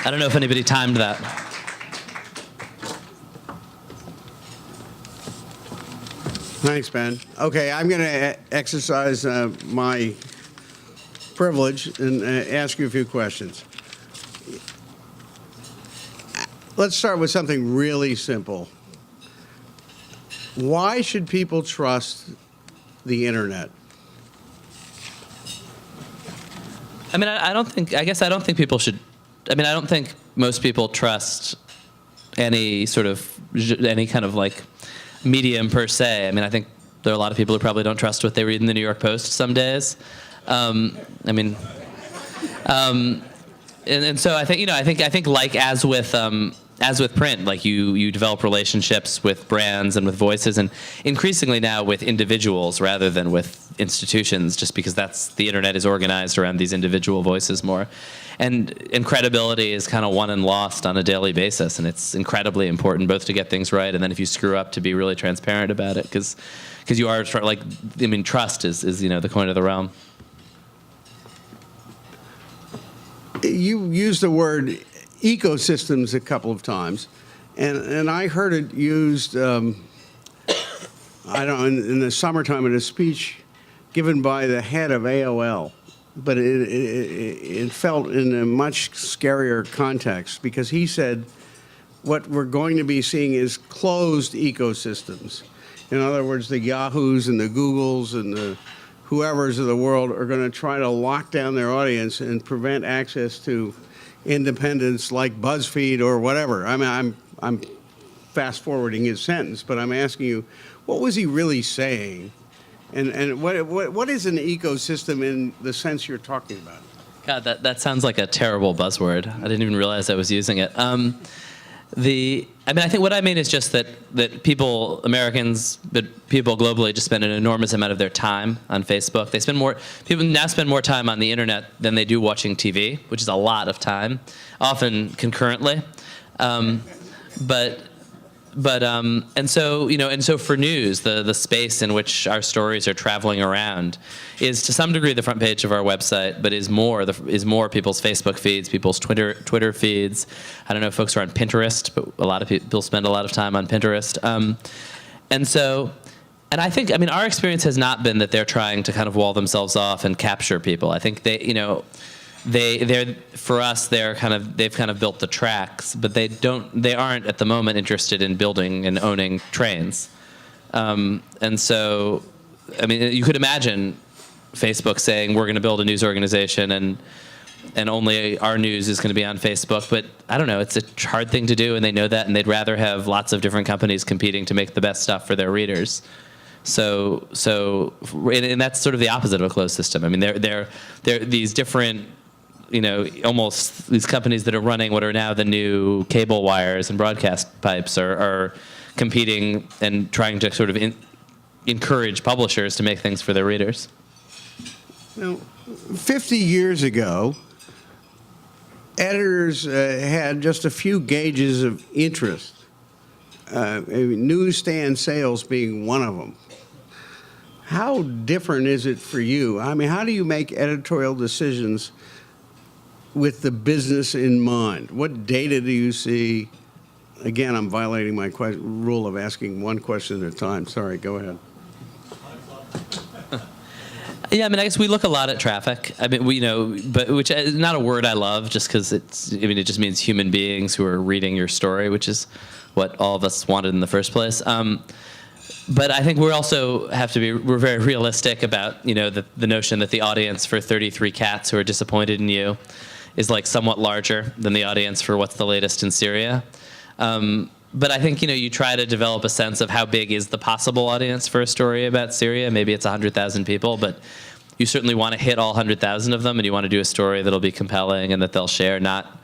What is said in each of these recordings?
I don't know if anybody timed that. Thanks, Ben. Okay, I'm going to exercise my privilege and ask you a few questions. Let's start with something really simple. Why should people trust the internet? I mean, I don't think people should. I mean, I don't think most people trust any kind of like medium per se. I mean, I think there are a lot of people who probably don't trust what they read in the New York Post some days. And so I think like as with print, like you develop relationships with brands and with voices, and increasingly now with individuals rather than with institutions, just because the internet is organized around these individual voices more. And credibility is kind of won and lost on a daily basis, and it's incredibly important both to get things right, and then if you screw up, to be really transparent about it, because you are like, I mean, trust is the coin of the realm. You used the word ecosystems a couple of times, and I heard it used, in the summertime in a speech given by the head of AOL. But it felt in a much scarier context, because he said what we're going to be seeing is closed ecosystems. In other words, the Yahoos and the Googles and the whoever's of the world are going to try to lock down their audience and prevent access to independents like BuzzFeed or whatever. I mean, I'm fast forwarding his sentence, but I'm asking you, what was he really saying? And what is an ecosystem in the sense you're talking about? God, that sounds like a terrible buzzword. I didn't even realize I was using it. I think what I mean is just that people, Americans, but people globally, just spend an enormous amount of their time on Facebook. People now spend more time on the internet than they do watching TV, which is a lot of time, often concurrently. And so for news, the space in which our stories are traveling around is to some degree the front page of our website, but is more people's Facebook feeds, people's Twitter feeds. I don't know if folks are on Pinterest, but a lot of people spend a lot of time on Pinterest. And I think, I mean, our experience has not been that they're trying to kind of wall themselves off and capture people. I think they've kind of built the tracks, but they aren't at the moment interested in building and owning trains. And so, I mean, you could imagine Facebook saying, we're going to build a news organization and only our news is going to be on Facebook. But I don't know, it's a hard thing to do, and they know that, and they'd rather have lots of different companies competing to make the best stuff for their readers. So and that's sort of the opposite of a closed system. I mean, they're these different, almost these companies that are running what are now the new cable wires and broadcast pipes are competing and trying to sort of encourage publishers to make things for their readers. Now, 50 years ago, editors had just a few gauges of interest, Newsstand Sales being one of them. How different is it for you? I mean, how do you make editorial decisions with the business in mind? What data do you see? Again, I'm violating my rule of asking one question at a time. Sorry, go ahead. Yeah, I mean, I guess we look a lot at traffic. I mean, but which is not a word I love, just because it just means human beings who are reading your story, which is what all of us wanted in the first place. But I think we're very realistic about, the notion that the audience for 33 Cats who are disappointed in you is like somewhat larger than the audience for what's the latest in Syria. But I think, you try to develop a sense of how big is the possible audience for a story about Syria. Maybe it's 100,000 people, but you certainly want to hit all 100,000 of them, and you want to do a story that'll be compelling and that they'll share, not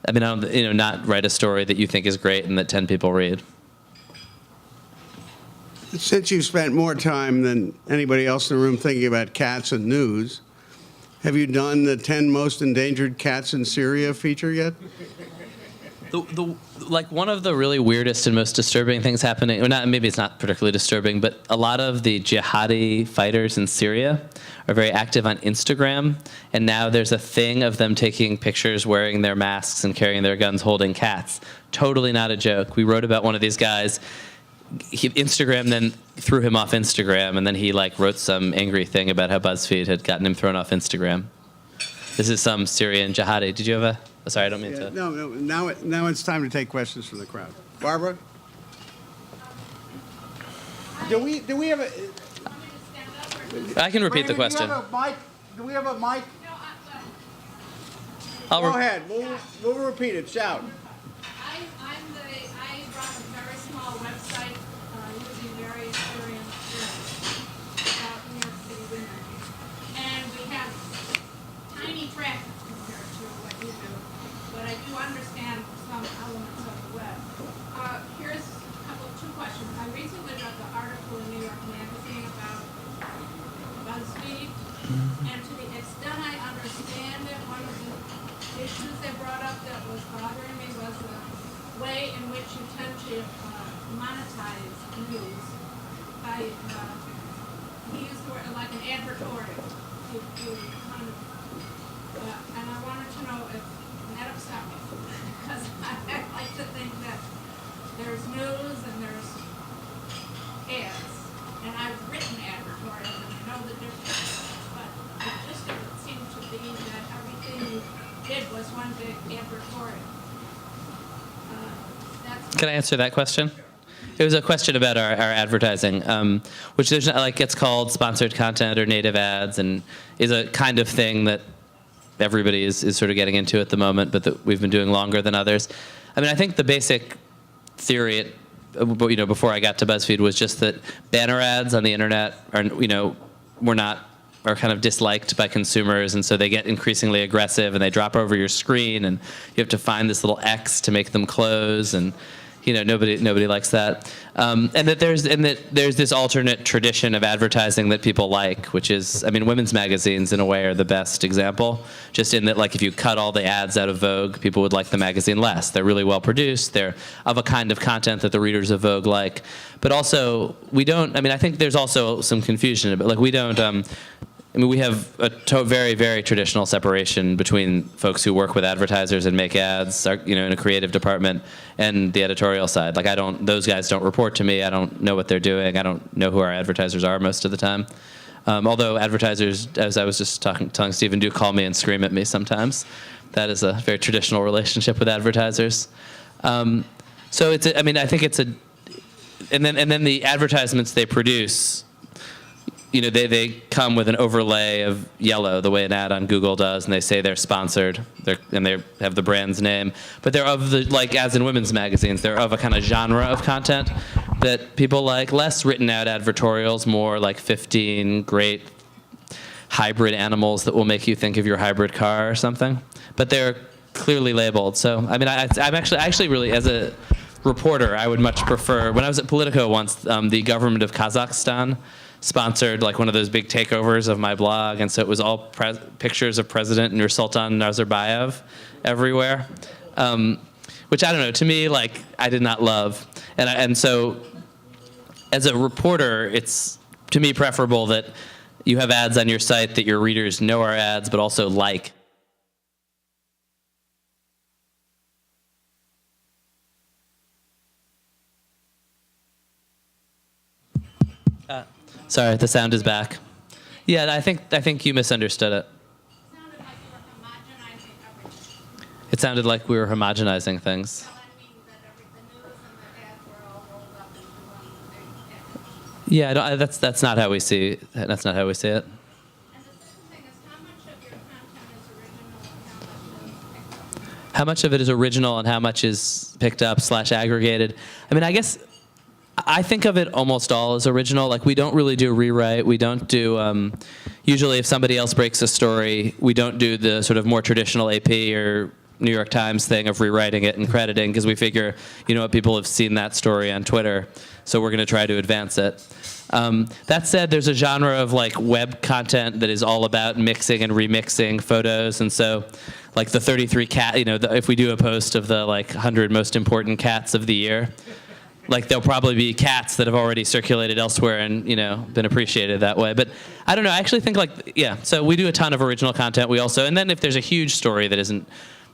write a story that you think is great and that 10 people read. Since you've spent more time than anybody else in the room thinking about cats and news, have you done the 10 most endangered cats in Syria feature yet? Like one of the really weirdest and most disturbing things happening, or not, maybe it's not particularly disturbing, but a lot of the jihadi fighters in Syria are very active on Instagram, and now there's a thing of them taking pictures wearing their masks and carrying their guns holding cats. Totally not a joke. We wrote about one of these guys. Instagram then threw him off Instagram, and then he like wrote some angry thing about how BuzzFeed had gotten him thrown off Instagram. This is some Syrian jihadi. Did you have a... Oh, sorry, I don't mean to... No, now it's time to take questions from the crowd. Barbara? Do we have a... I can repeat the question. Do we have a mic? Go Go ahead. We'll repeat it. Shout. I run a very small website using very experienced about New York City women. And we have tiny traffic compared to what you do. But I do understand some elements of the web. Here's two questions. I recently read the article in New York Magazine about BuzzFeed. And to the extent I understand it, one of the issues they brought up that was bothering me was the way in which you tend to monetize news by, he used the word like an advertorial. And I wanted to know if that upset me, because I like to think that there's news and there's ads, and I've written advertorial and I know the difference, but it just didn't seem to be that everything you did was one big advertorial. Can I answer that question? It was a question about our advertising, which there's like it's called sponsored content or native ads, and is a kind of thing that everybody is sort of getting into at the moment, but that we've been doing longer than others. I mean, I think the basic theory, before I got to BuzzFeed, was just that banner ads on the internet are kind of disliked by consumers, and so they get increasingly aggressive and they drop over your screen, and you have to find this little X to make them close, and nobody likes that. And that there's this alternate tradition of advertising that people like, which is, I mean, women's magazines in a way are the best example, just in that like if you cut all the ads out of Vogue, people would like the magazine less. They're really well produced. They're of a kind of content that the readers of Vogue like. But also, I think there's also some confusion about, like, we have a very, very traditional separation between folks who work with advertisers and make ads, in a creative department, and the editorial side. Like, those guys don't report to me. I don't know what they're doing. I don't know who our advertisers are most of the time. Although advertisers, as I was just telling Stephen, do call me and scream at me sometimes. That is a very traditional relationship with advertisers. I think it's and then the advertisements they produce, they come with an overlay of yellow, the way an ad on Google does, and they say they're sponsored, and they have the brand's name. But they're of as in women's magazines, they're of a kind of genre of content that people like. Less written out advertorials, more like 15 great hybrid animals that will make you think of your hybrid car or something. But they're clearly labeled. So, I mean, I'm actually really, as a reporter, I would much prefer, when I was at Politico once, the government of Kazakhstan sponsored like one of those big takeovers of my blog, and so it was all pictures of President Nursultan Nazarbayev everywhere, which I don't know, to me, like, I did not love, and so as a reporter, it's to me preferable that you have ads on your site that your readers know are ads but also like. Sorry, the sound is back. Yeah, I think you misunderstood it. It sounded like we were homogenizing things. Yeah, that's not how we see. That's not how we see it. And the second thing is, how much of your content is original and how much of it is original and how much is picked up / aggregated? I mean, I guess I think of it almost all as original. Like, we don't really do rewrite. We don't do, usually if somebody else breaks a story, we don't do the sort of more traditional AP or New York Times thing of rewriting it and crediting, because we figure, you know what, people have seen that story on Twitter, so we're going to try to advance it. That said, there's a genre of like web content that is all about mixing and remixing photos, and so like the 33 cat, you know, if we do a post of the like 100 most important cats of the year, like there'll probably be cats that have already circulated elsewhere and, you know, been appreciated that way. But I don't know, I actually think like, yeah, so we do a ton of original content. We also, and then if there's a huge story that isn't,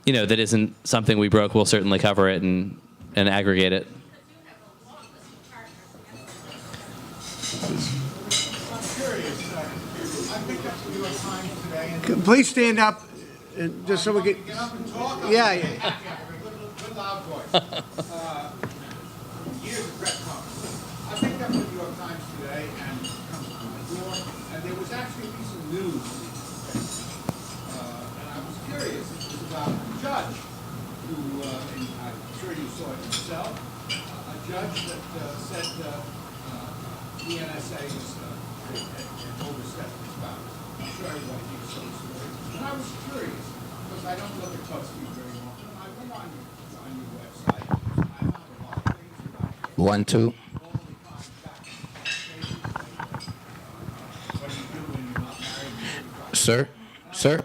you know, that isn't something we broke, we'll certainly cover it and aggregate it. Please stand up, and just so we get. Get up and talk? Yeah. Good loud voice. Years of press conference. I picked up the New York Times today and come to my door, and there was actually a piece of news. And I was curious. It was about a judge who, and I'm sure you saw it yourself, a judge that said the NSA was had overstepped its bounds. I'm sure everybody thinks so. And I was curious, because I don't look at BuzzFeed very often, and I went on your website, and I found a lot of things about 1, 2. all the what do you do when you're not married? Sir? Sir?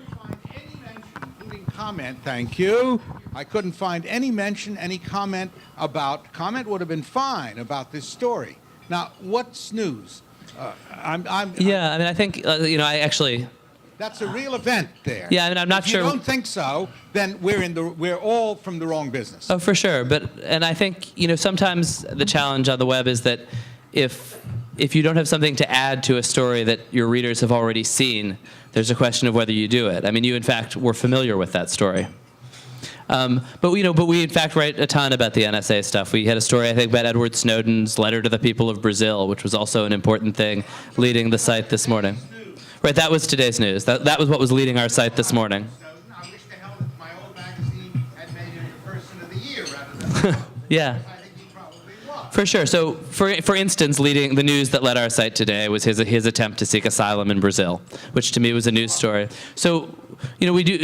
Thank you. I couldn't find any mention, any comment about, comment would have been fine about this story. Now, what's news? Yeah, I mean, I think, you know, I actually... That's a real event there. Yeah, I mean, I'm not if sure... If you don't think so, then we're all from the wrong business. Oh, for sure. And I think, you know, sometimes the challenge on the web is that if you don't have something to add to a story that your readers have already seen, there's a question of whether you do it. I mean, you, in fact, were familiar with that story. But we in fact write a ton about the NSA stuff. We had a story, I think, about Edward Snowden's letter to the people of Brazil, which was also an important thing leading the site this morning. Right, that was today's news. That was what was leading our site this morning. I wish to hell that my old magazine had made him the person of the year rather than yeah. I think he probably was. For sure. So, for instance, leading the news that led our site today was his attempt to seek asylum in Brazil, which to me was a news story. So, you know, we do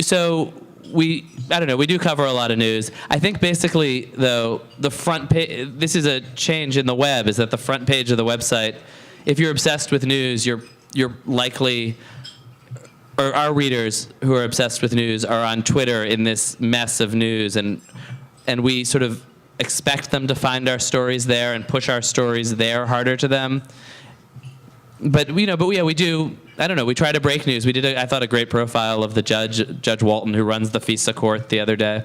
cover a lot of news. I think basically, though, the front page, this is a change in the web, is that the front page of the website, if you're obsessed with news, you're likely, or our readers who are obsessed with news are on Twitter in this mess of news, and we sort of expect them to find our stories there and push our stories there harder to them. But we do. I don't know. We try to break news. We did, I thought, a great profile of the Judge Walton, who runs the FISA court, the other day.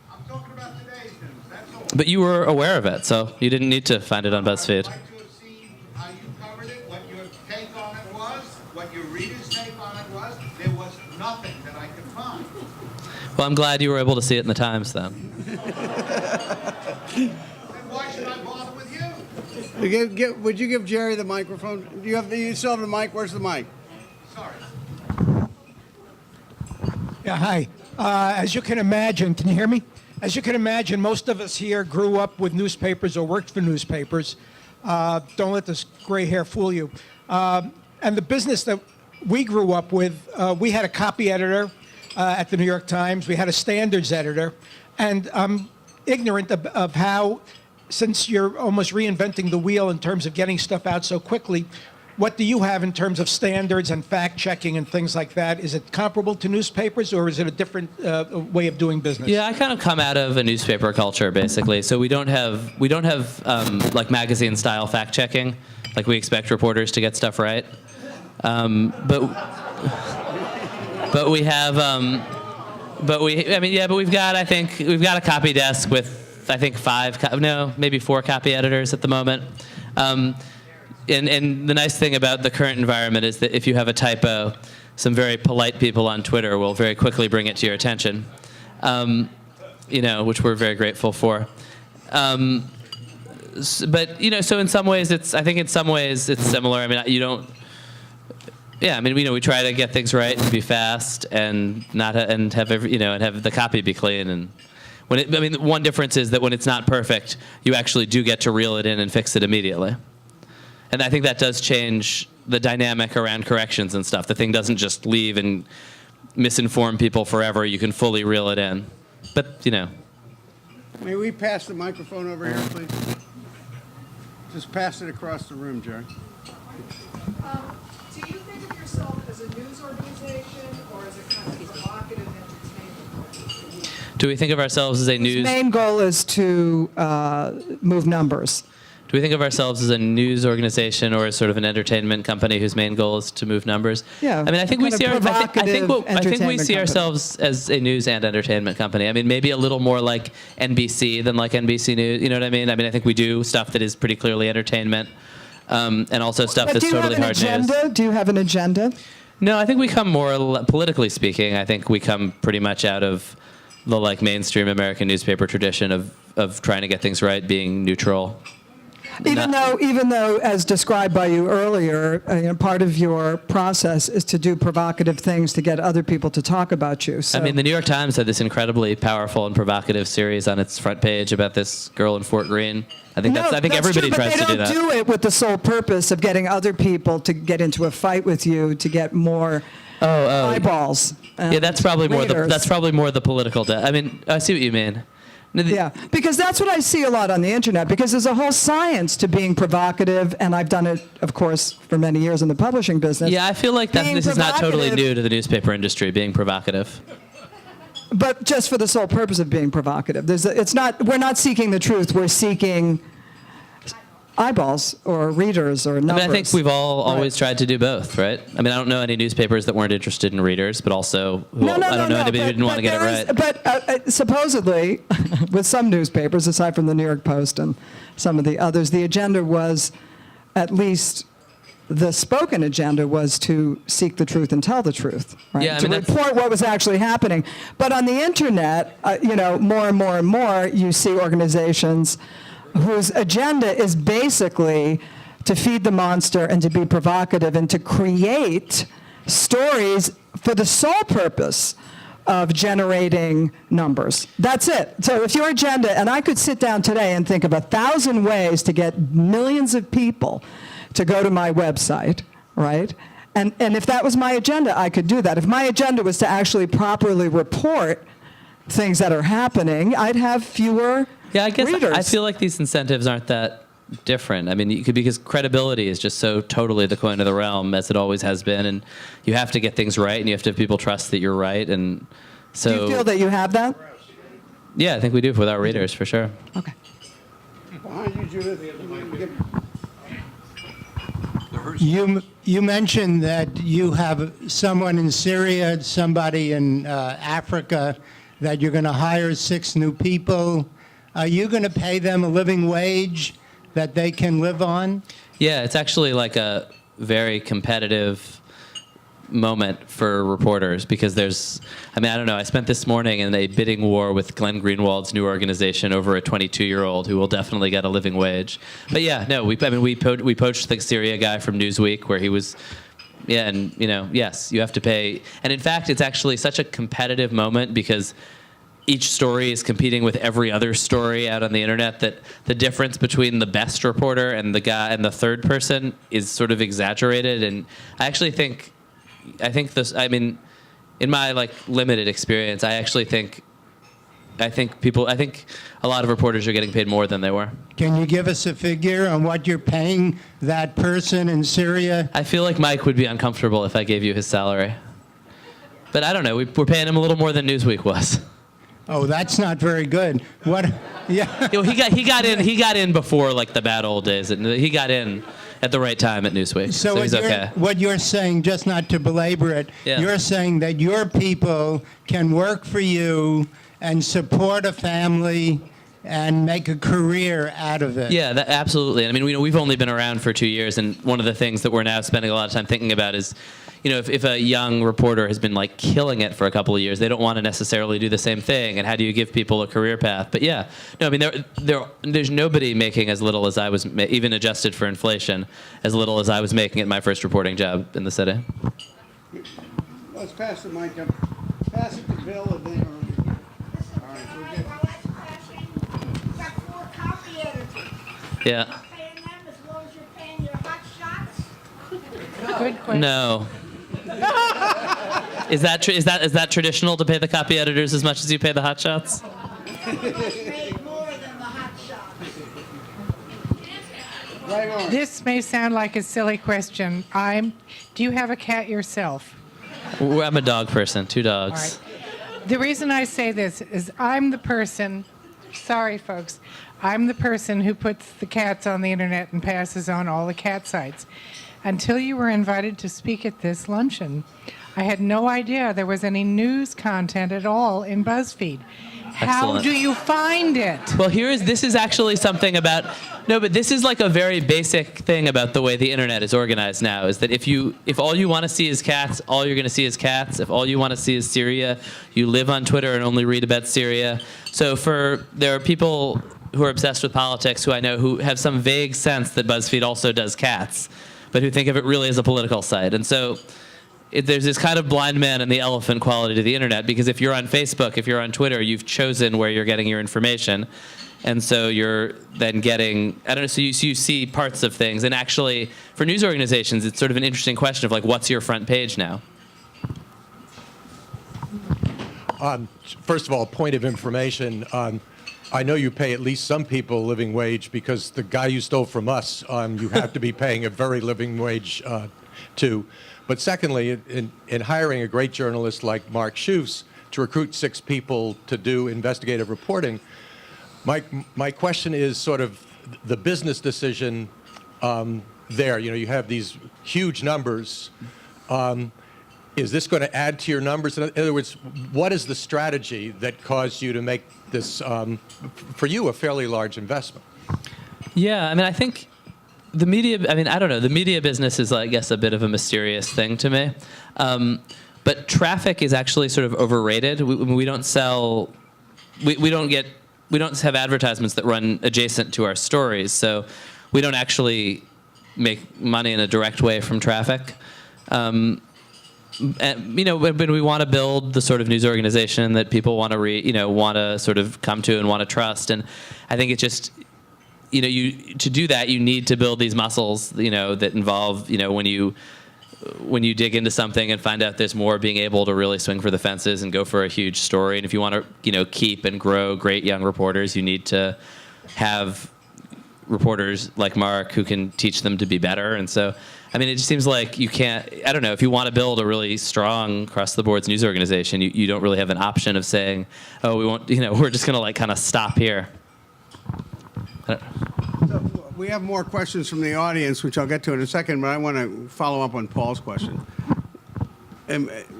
I'm talking about today's news, that's all. But you were aware of it, so you didn't need to find it on BuzzFeed. I'd like to have seen how you covered it, what your take on it was, what your readers' take on it was. There was nothing that I could find. Well, I'm glad you were able to see it in the Times, then. Then why should I bother with you? Would you give Jerry the microphone? You still have the mic? Where's the mic? Sorry. Yeah, hi. As you can imagine, can you hear me? As you can imagine, most of us here grew up with newspapers or worked for newspapers. Don't let this gray hair fool you. And the business that we grew up with, we had a copy editor at the New York Times. We had a standards editor. And I'm ignorant of how, since you're almost reinventing the wheel in terms of getting stuff out so quickly, what do you have in terms of standards and fact-checking and things like that? Is it comparable to newspapers, or is it a different way of doing business? Yeah, I kind of come out of a newspaper culture, basically. So we don't have like magazine-style fact-checking. Like, we expect reporters to get stuff right. But we have, but we've got a copy desk with, I think, maybe 4 copy editors at the moment. And the nice thing about the current environment is that if you have a typo, some very polite people on Twitter will very quickly bring it to your attention, which we're very grateful for. But so in some ways it's similar. I mean, you don't. Yeah, I mean, we try to get things right and be fast and not and have and have the copy be clean. And one difference is that when it's not perfect, you actually do get to reel it in and fix it immediately. And I think that does change the dynamic around corrections and stuff. The thing doesn't just leave and misinform people forever. You can fully reel it in. But, May we pass the microphone over here, please? Just pass it across the room, Jerry. Do you think of yourself as a news organization or as a kind of provocative entertainment organization? do we think of ourselves as a news... Main goal is to move numbers. Do we think of ourselves as a news organization or as sort of an entertainment company whose main goal is to move numbers? Yeah, I mean, I think we kind of see I think provocative we see entertainment company. ourselves as a news and entertainment company. I mean, maybe a little more like NBC than like NBC News. You know what I mean? I mean, I think we do stuff that is pretty clearly entertainment, and also stuff But that's totally hard do you have an news. agenda? Do you have an agenda? No, I think we come more politically speaking. I think we come pretty much out of the like mainstream American newspaper tradition of trying to get things right, being neutral. Even though, as described by you earlier, part of your process is to do provocative things to get other people to talk about you. So, I mean, the New York Times had this incredibly powerful and provocative series on its front page about this girl in Fort Greene. I think no, I think that's everybody true, tries to do But that. they don't do it with the sole purpose of getting other people to get into a fight with you to get more eyeballs. Yeah, that's probably more readers. the political. I mean, I see what you mean. No, Yeah, because that's what I see a lot on the internet, because there's a whole science to being provocative, and I've done it, of course, for many years in the publishing business. Yeah, I feel like Being this is not totally provocative- new to the newspaper industry, being provocative. But just for the sole purpose of being provocative. We're not seeking the truth, we're seeking eyeballs or readers or numbers. I mean, I think we've all Right. always tried to do both, right? I mean, I don't know any newspapers that weren't interested in readers, but also I don't know anybody who didn't want to get it right. But supposedly, with some newspapers, aside from the New York Post and some of the others, the agenda was, at least the spoken agenda was to seek the truth and tell the truth, right? Yeah, I to mean, report what was actually happening. But on the internet, more and more and more, you see organizations whose agenda is basically to feed the monster and to be provocative and to create stories for the sole purpose of generating numbers. That's it. So if your agenda, and I could sit down today and think of 1,000 ways to get millions of people to go to my website, right? And if that was my agenda, I could do that. If my agenda was to actually properly report things that are happening, I'd have fewer Yeah, I guess readers. I feel like these incentives aren't that different. I mean, because credibility is just so totally the coin of the realm, as it always has been, and you have to get things right, and you have to have people trust that you're right, and so. Do you feel that you have that? Yeah, I think we do with our readers for sure. Okay. Behind you, Judith. You mentioned that you have someone in Syria, somebody in Africa, that you're going to hire 6 new people. Are you going to pay them a living wage that they can live on? Yeah, it's actually like a very competitive moment for reporters because I don't know, I spent this morning in a bidding war with Glenn Greenwald's new organization over a 22-year-old who will definitely get a living wage. But yeah, no, we poached the Syria guy from Newsweek where he was, yeah, and yes, you have to pay. And in fact, it's actually such a competitive moment because each story is competing with every other story out on the internet that the difference between the best reporter and the guy and the third person is sort of exaggerated. And I actually think in my limited experience, I think a lot of reporters are getting paid more than they were. Can you give us a figure on what you're paying that person in Syria? I feel like Mike would be uncomfortable if I gave you his salary. But I don't know, we're paying him a little more than Newsweek was. Oh, that's not very good. What? Yeah. He got in before the bad old days. He got in at the right time at Newsweek. So he's okay. What you're saying, just not to belabor it, Yeah. You're saying that your people can work for you and support a family and make a career out of it. Yeah, absolutely. I mean, we've only been around for 2 years, and one of the things that we're now spending a lot of time thinking about is, if a young reporter has been killing it for a couple of years, they don't want to necessarily do the same thing. And how do you give people a career path? But yeah, no, I mean, there's nobody making as little as I was, even adjusted for inflation, as little as I was making at my first reporting job in the city. Let's pass the mic up. Pass it to Bill and then. All right, we'll get. Got 4 copy editors. Yeah. Paying them as long as you're paying your hot shots? No. Is that traditional to pay the copy editors as much as you pay the hotshots? Paid more than the hot shot. Right on. This may sound like a silly question. Do you have a cat yourself? Ooh, I'm a dog person, 2 dogs. All right. The reason I say this is I'm the person, sorry folks, I'm the person who puts the cats on the internet and passes on all the cat sites. Until you were invited to speak at this luncheon, I had no idea there was any news content at all in BuzzFeed. How Excellent. do you find it? Well, this is actually something about, no, but this is like a very basic thing about the way the internet is organized now, is that if all you want to see is cats, all you're going to see is cats. If all you want to see is Syria, you live on Twitter and only read about Syria. So there are people who are obsessed with politics who I know who have some vague sense that BuzzFeed also does cats, but who think of it really as a political site. And so there's this kind of blind man and the elephant quality to the internet, because if you're on Facebook, if you're on Twitter, you've chosen where you're getting your information. And so you're then getting, I don't know, so you see parts of things. And actually, for news organizations, it's sort of an interesting question of like, what's your front page now? First of all, point of information. I know you pay at least some people a living wage, because the guy you stole from us, you have to be paying a very living wage to. But secondly, in hiring a great journalist like Mark Schoofs to recruit 6 people to do investigative reporting, my question is sort of the business decision there. You know, you have these huge numbers. Is this going to add to your numbers? In other words, what is the strategy that caused you to make this, for you, a fairly large investment? Yeah, I mean, I think the media, I mean, I don't know. The media business is, I guess, a bit of a mysterious thing to me. But traffic is actually sort of overrated. We don't sell, we don't have advertisements that run adjacent to our stories. So we don't actually make money in a direct way from traffic. And, you know, when we want to build the sort of news organization that people want to want to sort of come to and want to trust. And I think it just, you know, to do that, you need to build these muscles, you know, that involve, you know, when you dig into something and find out there's more, being able to really swing for the fences and go for a huge story. And if you want to, you know, keep and grow great young reporters, you need to have reporters like Mark who can teach them to be better. And so, I mean, it just seems like you can't, I don't know, if you want to build a really strong across-the-boards news organization, you don't really have an option of saying, oh, we won't, you know, we're just going to like kind of stop here. So we have more questions from the audience, which I'll get to in a second, but I want to follow up on Paul's question.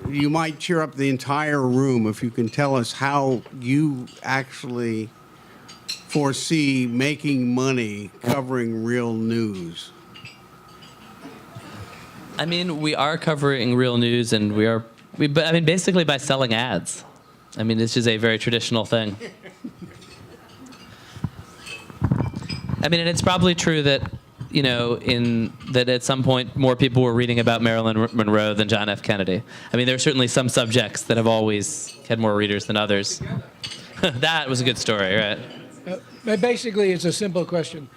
You might cheer up the entire room if you can tell us how you actually foresee making money covering real news. I mean, we are covering real news, and but I mean, basically by selling ads. I mean, this is a very traditional thing. I mean, and it's probably true that, you know, that at some point more people were reading about Marilyn Monroe than John F. Kennedy. I mean, there are certainly some subjects that have always had more readers than others. That was a good story, right? Basically, it's a simple question.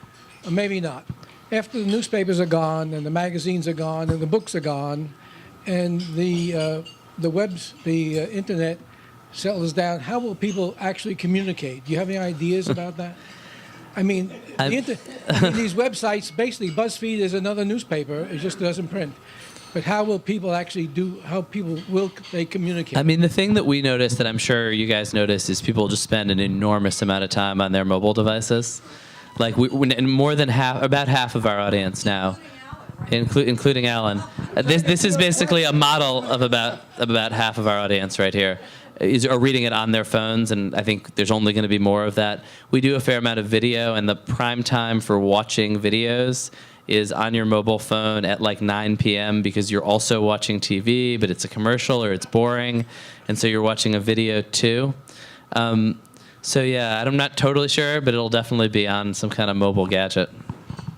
Maybe not. After the newspapers are gone and the magazines are gone and the books are gone and the internet settles down, how will people actually communicate? Do you have any ideas about that? I mean, these websites, basically, BuzzFeed is another newspaper. It just doesn't print. But how will people actually will they communicate? I mean, the thing that we noticed, that I'm sure you guys notice, is people just spend an enormous amount of time on their mobile devices. Like, more than about half of our audience now, including Alan. This is basically a model of about half of our audience right here. Are reading it on their phones, and I think there's only going to be more of that. We do a fair amount of video, and the prime time for watching videos is on your mobile phone at like 9 p.m. because you're also watching TV, but it's a commercial or it's boring, and so you're watching a video too. So yeah, I'm not totally sure, but it'll definitely be on some kind of mobile gadget.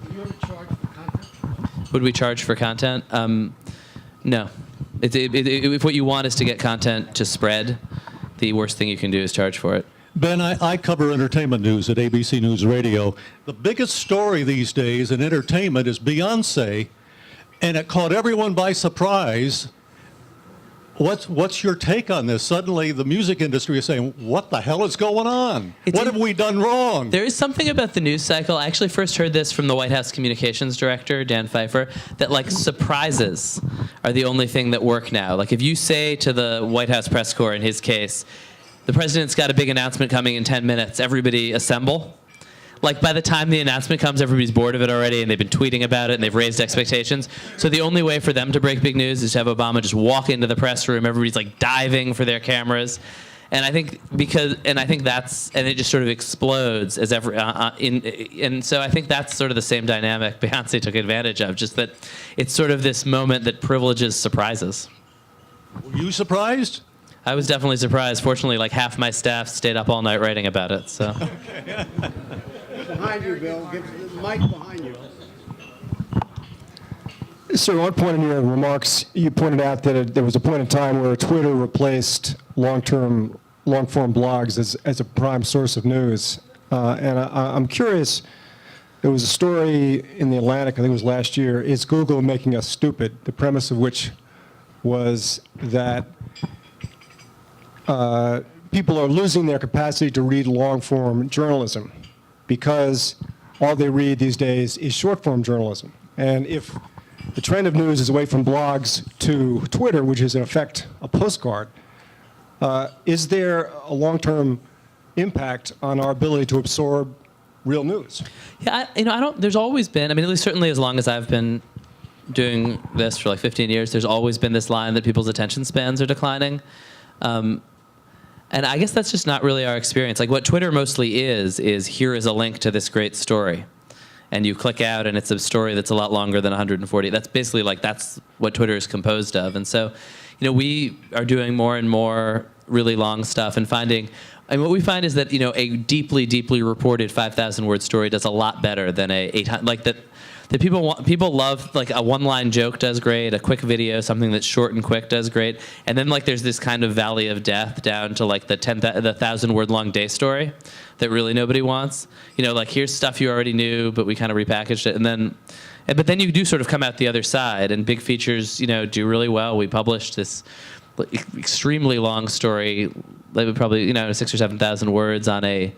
Would you ever charge for content? Would we charge for content? No. If what you want is to get content to spread, the worst thing you can do is charge for it. Ben, I cover entertainment news at ABC News Radio. The biggest story these days in entertainment is Beyoncé, and it caught everyone by surprise What's your take on this? Suddenly, the music industry is saying, "What the hell is going on? What have we done wrong?" There is something about the news cycle. I actually first heard this from the White House communications director, Dan Pfeiffer, that like surprises are the only thing that work now. Like if you say to the White House press corps, in his case, the president's got a big announcement coming in 10 minutes, everybody assemble. Like by the time the announcement comes, everybody's bored of it already, and they've been tweeting about it, and they've raised expectations. So the only way for them to break big news is to have Obama just walk into the press room. Everybody's like diving for their cameras, and I think it just sort of explodes as and so I think that's sort of the same dynamic Beyonce took advantage of. Just that it's sort of this moment that privileges surprises. Were you surprised? I was definitely surprised. Fortunately, like half my staff stayed up all night writing about it. So. Behind you, Bill. Get the mic behind you. Sir, at one point in your remarks, you pointed out that there was a point in time where Twitter replaced long-form blogs as a prime source of news. And I'm curious, there was a story in the Atlantic, I think it was last year, is Google making us stupid? The premise of which was that people are losing their capacity to read long-form journalism because all they read these days is short-form journalism. And if the trend of news is away from blogs to Twitter, which is in effect a postcard, is there a long-term impact on our ability to absorb real news? Yeah, there's always been, at least certainly as long as I've been doing this for like 15 years, there's always been this line that people's attention spans are declining. And I guess that's just not really our experience. Like what Twitter mostly is here is a link to this great story. And you click out and it's a story that's a lot longer than 140. That's basically that's what Twitter is composed of. And so, we are doing more and more really long stuff and what we find is that, a deeply, deeply reported 5,000 word story does a lot better than a 800, that people love, like a one-line joke does great, a quick video, something that's short and quick does great, and then there's this kind of valley of death down to the 1,000-word-long day story that really nobody wants. Here's stuff you already knew, but we kind of repackaged it, but then you do sort of come out the other side, and big features, do really well. We published this extremely long story, probably 6,000 or 7,000 words on a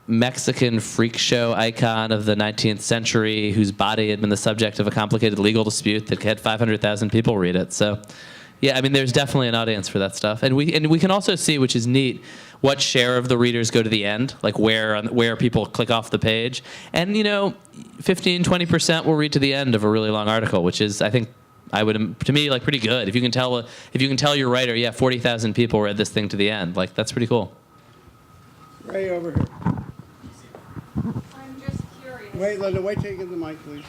Mexican freak show icon of the 19th century whose body had been the subject of a complicated legal dispute that had 500,000 people read it. So, yeah, there's definitely an audience for that stuff, and we can also see, which is neat, what share of the readers go to the end, like where people click off the page, and 15-20% will read to the end of a really long article, which is, I think, to me, pretty good. If you can tell your writer, yeah, 40,000 people read this thing to the end, that's pretty cool. Ray, over here. I'm just curious. Wait, Linda, wait till you get the mic, please.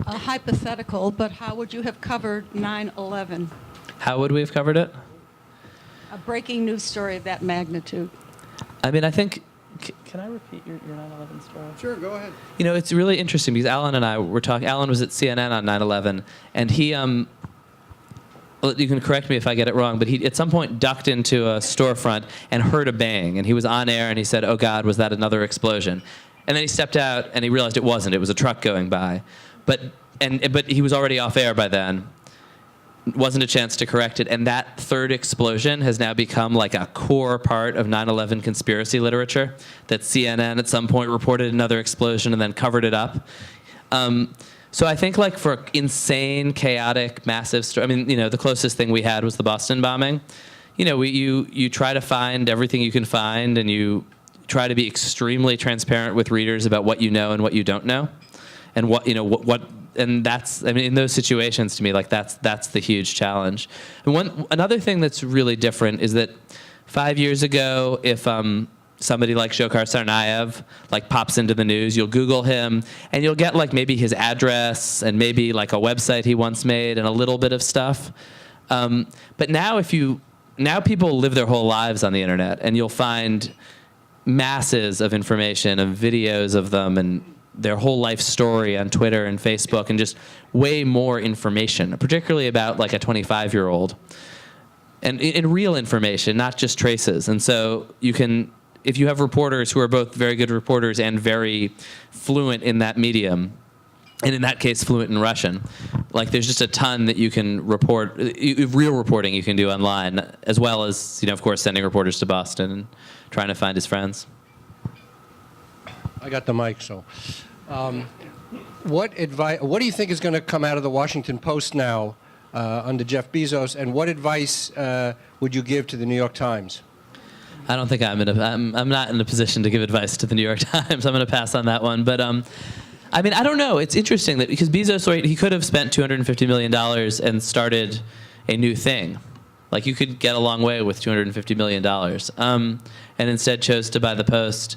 A hypothetical, but how would you have covered 9/11? How would we have covered it? A breaking news story of that magnitude. I think. Can I repeat your 9/11 story? Sure, go ahead. It's really interesting because Alan and I were talking. Alan was at CNN on 9/11, and he well, you can correct me if I get it wrong, but he at some point ducked into a storefront and heard a bang, and he was on air and he said, "Oh God, was that another explosion?" And then he stepped out and he realized it wasn't. It was a truck going by, but he was already off air by then. Wasn't a chance to correct it, and that third explosion has now become a core part of 9/11 conspiracy literature, that CNN at some point reported another explosion and then covered it up. So I think for insane, chaotic, massive story, the closest thing we had was the Boston bombing. You try to find everything you can find, and you try to be extremely transparent with readers about what you know and what you don't know, and and that's, in those situations, to me, that's the huge challenge. And another thing that's really different is that 5 years ago, if somebody like Shokar Tsarnaev pops into the news, you'll Google him, and you'll get maybe his address and maybe a website he once made and a little bit of stuff. But now now people live their whole lives on the internet, and you'll find masses of information, of videos of them, and their whole life story on Twitter and Facebook, and just way more information, particularly about a 25-year-old, and in real information, not just traces. And so you can if you have reporters who are both very good reporters and very fluent in that medium, and in that case, fluent in Russian, like there's just a ton that you can report, real reporting you can do online, as well as, you know, of course, sending reporters to Boston and trying to find his friends. I got the mic, so. What do you think is going to come out of the Washington Post now under Jeff Bezos, and what advice would you give to the New York Times? I don't think I'm not in a position to give advice to the New York Times. I'm going to pass on that one. But I mean, I don't know. It's interesting that because Bezos, right, he could have spent $250 million and started a new thing. Like you could get a long way with $250 million, and instead chose to buy the Post.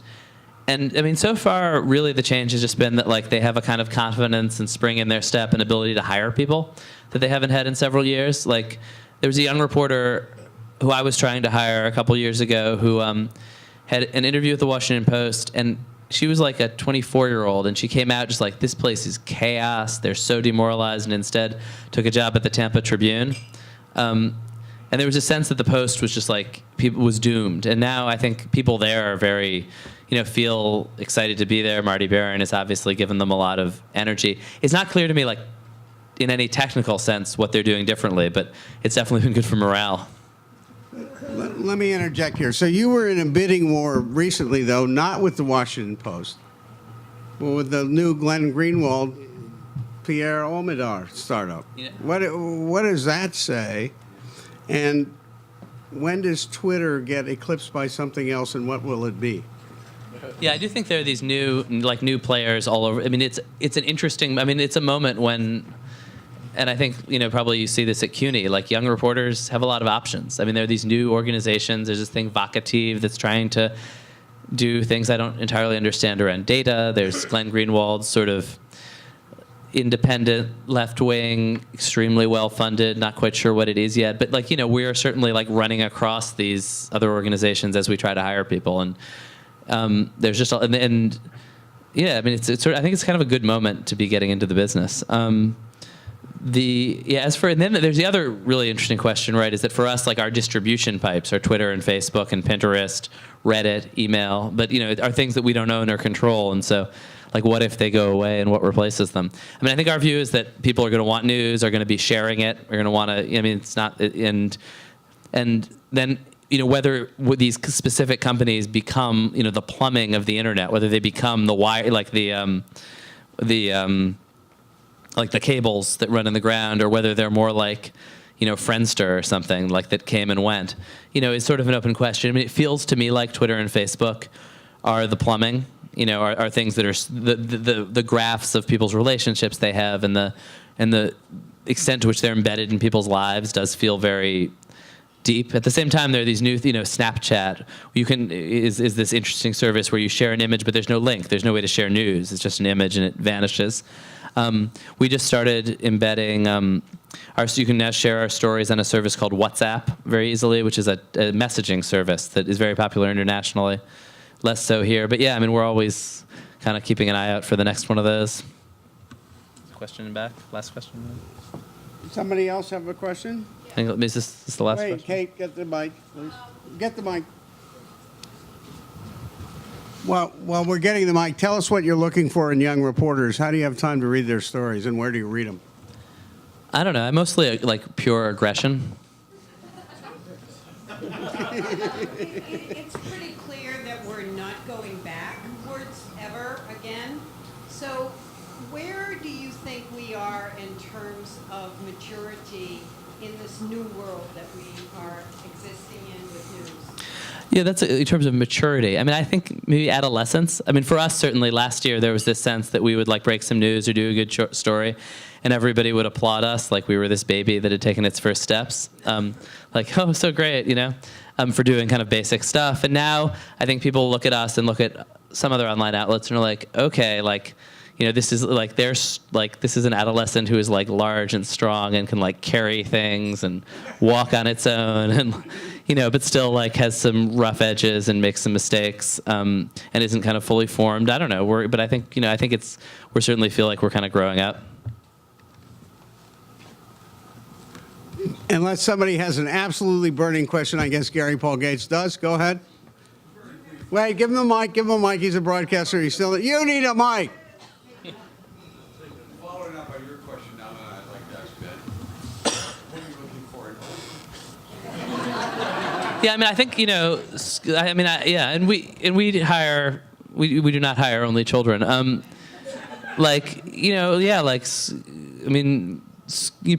And I mean, so far, really, the change has just been that like they have a kind of confidence and spring in their step and ability to hire people that they haven't had in several years. Like there was a young reporter who I was trying to hire a couple years ago who had an interview with the Washington Post, and she was like a 24-year-old, and she came out just like, this place is chaos. They're so demoralized, and instead took a job at the Tampa Tribune. And there was a sense that the Post was just like, was doomed. And now I think people there are very, you know, feel excited to be there. Marty Baron has obviously given them a lot of energy. It's not clear to me, like, in any technical sense, what they're doing differently, but it's definitely been good for morale. Let me interject here. So you were in a bidding war recently, though, not with the Washington Post, but with the new Glenn Greenwald, Pierre Omidyar startup. Yeah. What does that say? And when does Twitter get eclipsed by something else, and what will it be? Yeah, I do think there are these new players all over. I mean, it's an interesting. I mean, it's a moment when, and I think, you know, probably you see this at CUNY. Like young reporters have a lot of options. I mean, there are these new organizations. There's this thing Vocative that's trying to do things I don't entirely understand around data. There's Glenn Greenwald's sort of independent, left-wing, extremely well-funded, not quite sure what it is yet. But, like, you know, we are certainly, like, running across these other organizations as we try to hire people. And there's just, and yeah, I mean, it's sort of, I think it's kind of a good moment to be getting into the business. And then there's the other really interesting question, right, is that for us, like, our distribution pipes are Twitter and Facebook and Pinterest, Reddit, email, but, you know, are things that we don't own or control. And so, like, what if they go away and what replaces them? I mean, I think our view is that people are going to want news, are going to be sharing it, are going to want to, I mean, it's not, and then, you know, whether these specific companies become, you know, the plumbing of the internet, whether they become the wire, like the cables that run in the ground, or whether they're more like, you know, Friendster or something like that came and went, you know, is sort of an open question. I mean, it feels to me like Twitter and Facebook are the plumbing, you know, are things that are the graphs of people's relationships they have, and the extent to which they're embedded in people's lives does feel very deep. At the same time, there are these new, you know, Snapchat. Is this interesting service where you share an image, but there's no link. There's no way to share news. It's just an image and it vanishes. We just started embedding so you can now share our stories on a service called WhatsApp very easily, which is a messaging service that is very popular internationally. Less so here, but yeah, I mean, we're always kind of keeping an eye out for the next one of those. Question in back. Last question. Somebody else have a question? I think is this the last Wait, question? Kate, get the mic, please. Get the mic. Well, while we're getting the mic, tell us what you're looking for in young reporters. How do you have time to read their stories, and where do you read them? I don't know. I mostly like pure aggression. It's pretty clear that we're not going backwards ever again. So where do you think we are in terms of maturity in this new world that we are existing in with news? Yeah, that's in terms of maturity. I mean, I think maybe adolescence. I mean, for us, certainly last year, there was this sense that we would like break some news or do a good short story, and everybody would applaud us like we were this baby that had taken its first steps. Like, oh, so great, you know, for doing kind of basic stuff. And now I think people look at us and look at some other online outlets and are like, okay, like, you know, this is like, this is an adolescent who is like large and strong and can like carry things and walk on its own, and, you know, but still like has some rough edges and makes some mistakes, and isn't kind of fully formed. I don't know. But I think, you know, we certainly feel like we're kind of growing up. Unless somebody has an absolutely burning question, I guess Gary Paul Gates does. Go ahead. Very briefly, Wait, give him the mic. Give him a mic. He's a broadcaster. He's still. You need a mic. Following up on your question, now I'd like to ask Ben, what are you looking for in Yeah, I mean, I think and we hire. We do not hire only children.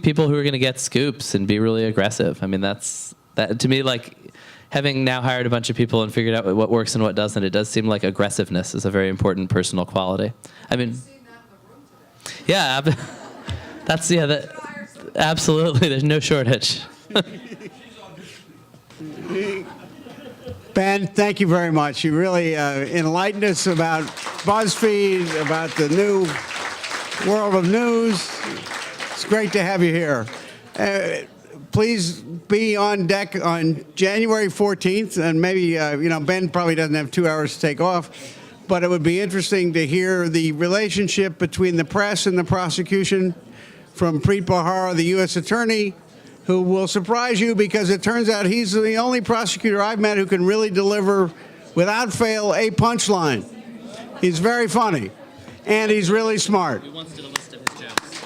People who are going to get scoops and be really aggressive. I mean, that to me, like, having now hired a bunch of people and figured out what works and what doesn't, it does seem like aggressiveness is a very important personal quality. I mean, yeah, absolutely. There's no shortage. Ben, thank you very much. You really enlightened us about BuzzFeed, about the new world of news. It's great to have you here. Please be on deck on January 14th, and maybe, Ben probably doesn't have 2 hours to take off, but it would be interesting to hear the relationship between the press and the prosecution from Preet Bharara, the U.S. Attorney, who will surprise you because it turns out he's the only prosecutor I've met who can really deliver, without fail, a punchline. He's very funny, and he's really smart. He once did a list of his jokes.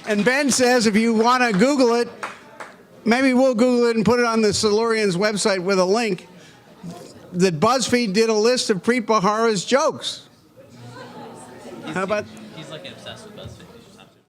And Ben says if you want to Google it, maybe we'll Google it and put it on the Silurians website with a link, that BuzzFeed did a list of Preet Bharara's jokes. How about? He's like obsessed with BuzzFeed.